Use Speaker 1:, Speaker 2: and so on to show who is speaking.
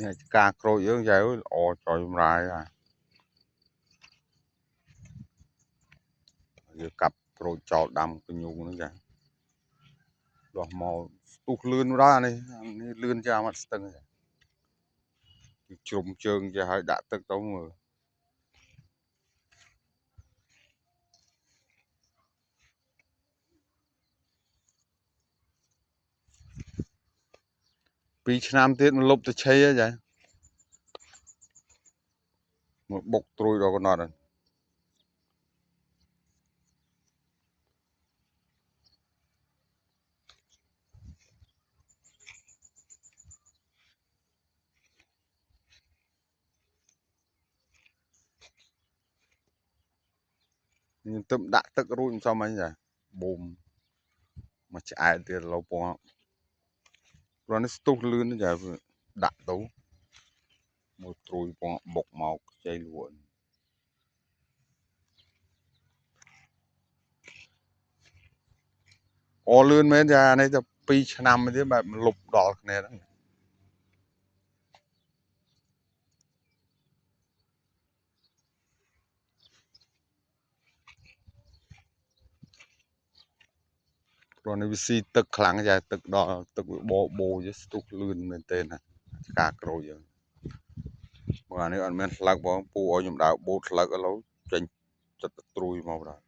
Speaker 1: នេះការក្រូចយើងយ៉ាវល្អចុយម្រាយយើងកាប់ក្រូចចោលដាំកញូងហ្នឹងចាដោះមកស្ទុះលឿនដែរនេះលឿនជាអត់ស្ទឹងជ្រុំជើងជាឲ្យដាក់ទឹកទៅមើល2 ឆ្នាំទៀតមកលុបទៅឆេចាមកបុកត្រួយដល់កណត់ខ្ញុំទៅដាក់ទឹករួចមិនសមអីចាបូមមកឆ្អែតទៀតលោពងព្រោះនេះស្ទុះលឿនចាដាក់ទៅមកត្រួយពងបុកមកខ្ចីលួនអូលឿនមែនចានេះទៅ2 ឆ្នាំទៀតបែបលុបដល់គ្នាហ្នឹងព្រោះនេះវាស៊ីទឹកខ្លាំងចាទឹកដល់ទឹកវាបោជាស្ទុះលឿនមែនទេណាការក្រូចយើងបើអានេះអត់មានស្លឹកបងពូឲ្យខ្ញុំដើរបូតស្លឹកឥឡូវចេញចិត្តត្រួយមកបាទ